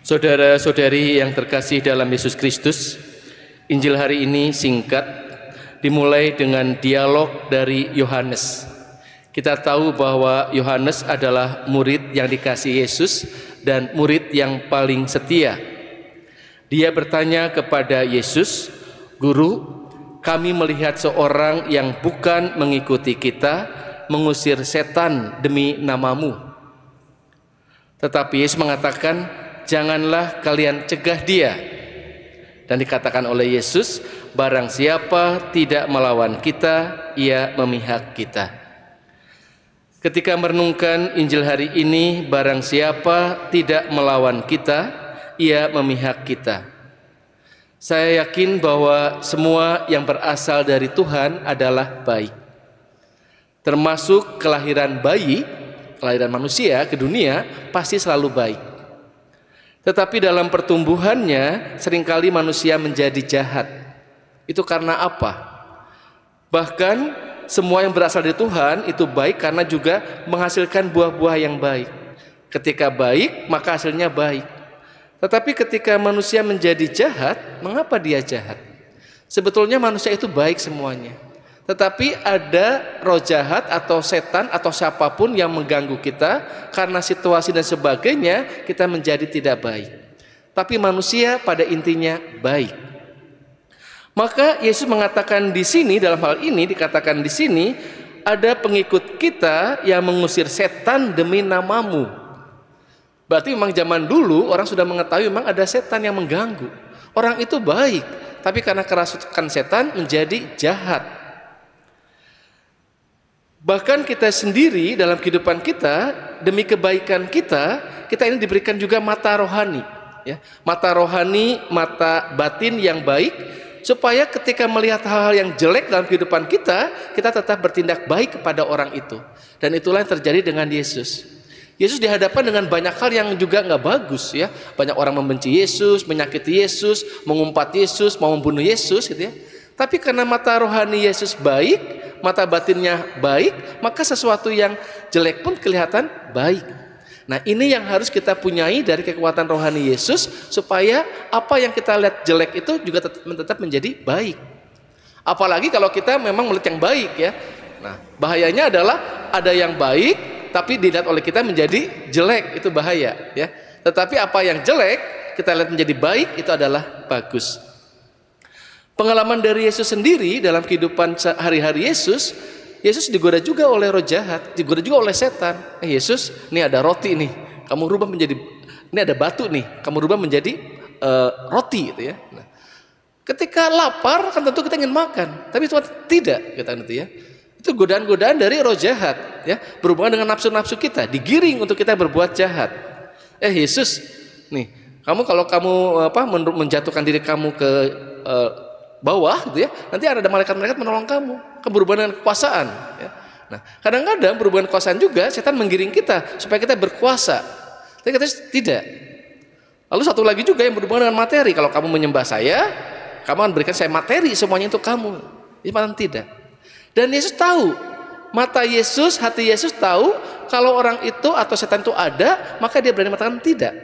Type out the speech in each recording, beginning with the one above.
Saudara-saudari yang terkasih dalam Yesus Kristus, Injil hari ini singkat, dimulai dengan dialog dari Yohanes. Kita tahu bahwa Yohanes adalah murid yang dikasihi Yesus dan murid yang paling setia. Dia bertanya kepada Yesus, "Guru, kami melihat seorang yang bukan mengikuti kita mengusir setan demi namamu." Tetapi Yesus mengatakan, "Janganlah kalian cegah dia." Dan dikatakan oleh Yesus, "Barang siapa tidak melawan kita, ia memihak kita." Ketika merenungkan Injil hari ini, barang siapa tidak melawan kita, ia memihak kita. Saya yakin bahwa semua yang berasal dari Tuhan adalah baik. Termasuk kelahiran bayi, kelahiran manusia ke dunia pasti selalu baik. Tetapi dalam pertumbuhannya seringkali manusia menjadi jahat. Itu karena apa? Bahkan semua yang berasal dari Tuhan itu baik karena juga menghasilkan buah-buah yang baik. Ketika baik, maka hasilnya baik. Tetapi ketika manusia menjadi jahat, mengapa dia jahat? Sebetulnya manusia itu baik semuanya. Tetapi ada roh jahat atau setan atau siapapun yang mengganggu kita, karena situasi dan sebagainya kita menjadi tidak baik. Tapi manusia pada intinya baik. Maka Yesus mengatakan di sini, dalam hal ini dikatakan di sini, ada pengikut kita yang mengusir setan demi namamu. Berarti memang zaman dulu orang sudah mengetahui memang ada setan yang mengganggu. Orang itu baik, tapi karena kerasukan setan menjadi jahat. Bahkan kita sendiri dalam kehidupan kita, demi kebaikan kita, kita ini diberikan juga mata rohani, ya. Mata rohani, mata batin yang baik, supaya ketika melihat hal-hal yang jelek dalam kehidupan kita, kita tetap bertindak baik kepada orang itu. Dan itulah yang terjadi dengan Yesus. Yesus dihadapkan dengan banyak hal yang juga nggak bagus, ya. Banyak orang membenci Yesus, menyakiti Yesus, mengumpat Yesus, mau membunuh Yesus, gitu ya. Tapi karena mata rohani Yesus baik, mata batinnya baik, maka sesuatu yang jelek pun kelihatan baik. Nah, ini yang harus kita punyai dari kekuatan rohani Yesus, supaya apa yang kita lihat jelek itu juga tetap menjadi baik. Apalagi kalau kita memang melihat yang baik, ya. Nah, bahayanya adalah ada yang baik tapi dilihat oleh kita menjadi jelek, itu bahaya, ya. Tetapi apa yang jelek kita lihat menjadi baik, itu adalah bagus. Pengalaman dari Yesus sendiri dalam kehidupan sehari-hari Yesus digoda juga oleh roh jahat, digoda juga oleh setan. Yesus, ini ada roti nih, kamu rubah menjadi, ini ada batu nih, kamu rubah menjadi roti, gitu ya. Nah, ketika lapar kan tentu kita ingin makan, tapi Tuhan tidak, kita nanti, ya. Itu godaan-godaan dari roh jahat, ya, berhubungan dengan nafsu-nafsu kita, digiring untuk kita berbuat jahat. Yesus, nih, kalau kamu menjatuhkan diri kamu ke bawah, gitu ya, nanti ada malaikat-malaikat menolong kamu. Berhubungan dengan kekuasaan, ya. Nah, kadang-kadang berhubungan kekuasaan juga setan menggiring kita supaya kita berkuasa. Tapi kita tidak. Lalu satu lagi juga yang berhubungan dengan materi. Kalau kamu menyembah saya, kamu akan berikan saya materi semuanya untuk kamu. Ini malah tidak. Dan Yesus tahu, mata Yesus, hati Yesus tahu kalau orang itu atau setan itu ada, maka dia berani mengatakan tidak.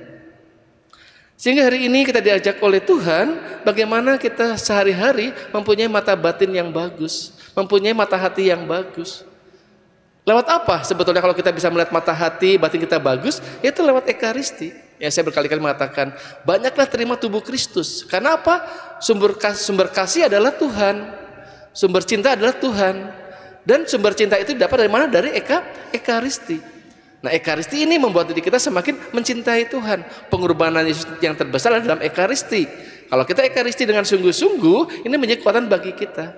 Sehingga hari ini kita diajak oleh Tuhan bagaimana kita sehari-hari mempunyai mata batin yang bagus, mempunyai mata hati yang bagus. Lewat apa sebetulnya kalau kita bisa melihat mata hati batin kita bagus? Itu lewat Ekaristi. Ya, saya berkali-kali mengatakan, banyaklah terima tubuh Kristus. Karena apa? Sumber kasih adalah Tuhan, sumber cinta adalah Tuhan, dan sumber cinta itu dapat dari mana? Dari Ekaristi. Nah, Ekaristi ini membuat diri kita semakin mencintai Tuhan. Pengorbanan Yesus yang terbesar adalah dalam Ekaristi. Kalau kita Ekaristi dengan sungguh-sungguh, ini menjadi kekuatan bagi kita.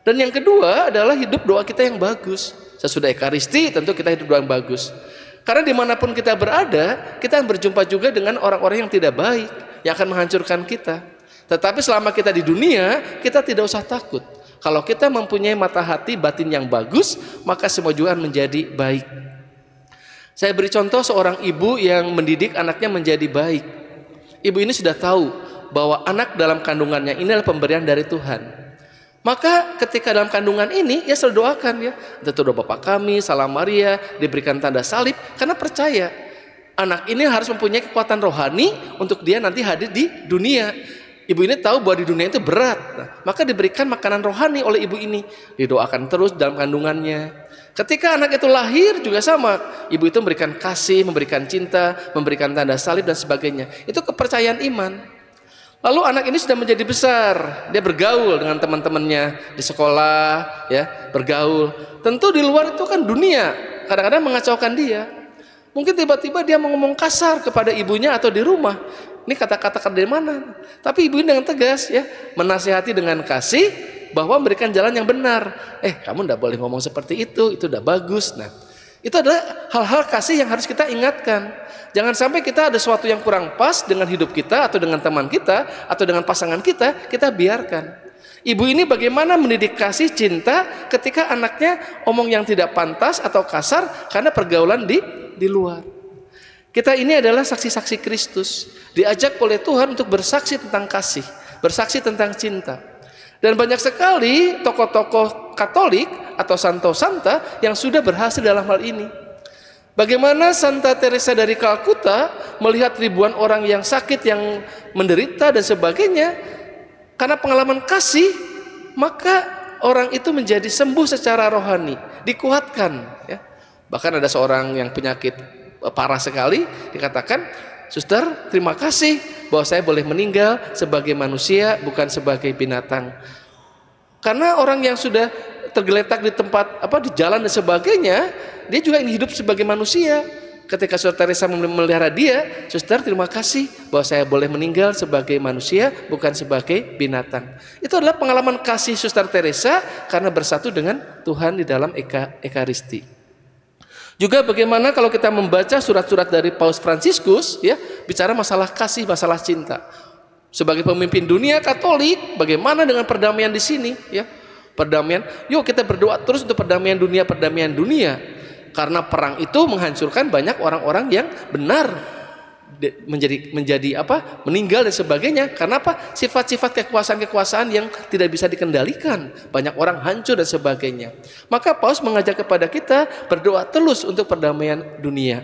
Dan yang kedua adalah hidup doa kita yang bagus. Sesudah Ekaristi tentu kita hidup doa yang bagus. Karena dimanapun kita berada, kita akan berjumpa juga dengan orang-orang yang tidak baik, yang akan menghancurkan kita. Tetapi selama kita di dunia, kita tidak usah takut. Kalau kita mempunyai mata hati batin yang bagus, maka semua juga menjadi baik. Saya beri contoh seorang ibu yang mendidik anaknya menjadi baik. Ibu ini sudah tahu bahwa anak dalam kandungannya ini adalah pemberian dari Tuhan. Maka ketika dalam kandungan ini, ya selalu doakan, ya. Tentu doa Bapa kami, Salam Maria, diberikan tanda salib, karena percaya anak ini harus mempunyai kekuatan rohani untuk dia nanti hadir di dunia. Ibu ini tahu bahwa di dunia itu berat, maka diberikan makanan rohani oleh ibu ini, didoakan terus dalam kandungannya. Ketika anak itu lahir juga sama, ibu itu memberikan kasih, memberikan cinta, memberikan tanda salib dan sebagainya. Itu kepercayaan iman. Lalu anak ini sudah menjadi besar, dia bergaul dengan teman-temannya di sekolah, ya, bergaul. Tentu di luar itu kan dunia, kadang-kadang mengacaukan dia. Mungkin tiba-tiba dia mau ngomong kasar kepada ibunya atau di rumah. Ini kata-kata dari mana? Tapi ibu ini dengan tegas, ya, menasihati dengan kasih bahwa memberikan jalan yang benar. Kamu tidak boleh ngomong seperti itu tidak bagus. Nah, itu adalah hal-hal kasih yang harus kita ingatkan. Jangan sampai kita ada sesuatu yang kurang pas dengan hidup kita atau dengan teman kita atau dengan pasangan kita, kita biarkan. Ibu ini bagaimana mendidik kasih cinta ketika anaknya omong yang tidak pantas atau kasar karena pergaulan di luar. Kita ini adalah saksi-saksi Kristus, diajak oleh Tuhan untuk bersaksi tentang kasih, bersaksi tentang cinta. Dan banyak sekali tokoh-tokoh Katolik atau santo-santa yang sudah berhasil dalam hal ini. Bagaimana Santa Teresa dari Kalkuta melihat ribuan orang yang sakit, yang menderita dan sebagainya, karena pengalaman kasih, maka orang itu menjadi sembuh secara rohani, dikuatkan, ya. Bahkan ada seorang yang penyakit parah sekali, dikatakan, "Suster, terima kasih bahwa saya boleh meninggal sebagai manusia, bukan sebagai binatang." Karena orang yang sudah tergeletak di tempat di jalan dan sebagainya, dia juga ingin hidup sebagai manusia. Ketika Suster Teresa memelihara dia, "Suster, terima kasih bahwa saya boleh meninggal sebagai manusia, bukan sebagai binatang." Itu adalah pengalaman kasih Suster Teresa karena bersatu dengan Tuhan di dalam Ekaristi. Juga bagaimana kalau kita membaca surat-surat dari Paus Fransiskus, ya, bicara masalah kasih, masalah cinta. Sebagai pemimpin dunia Katolik, bagaimana dengan perdamaian di sini, ya? Perdamaian. Yuk kita berdoa terus untuk perdamaian dunia, perdamaian dunia. Karena perang itu menghancurkan banyak orang-orang yang benar, meninggal dan sebagainya. Karena apa? Sifat-sifat kekuasaan-kekuasaan yang tidak bisa dikendalikan, banyak orang hancur dan sebagainya. Maka Paus mengajak kepada kita berdoa terus untuk perdamaian dunia.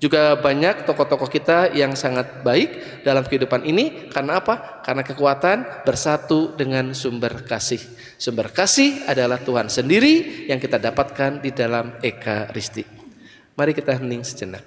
Juga banyak tokoh-tokoh kita yang sangat baik dalam kehidupan ini. Karena apa? Karena kekuatan bersatu dengan sumber kasih. Sumber kasih adalah Tuhan sendiri yang kita dapatkan di dalam Ekaristi. Mari kita hening sejenak.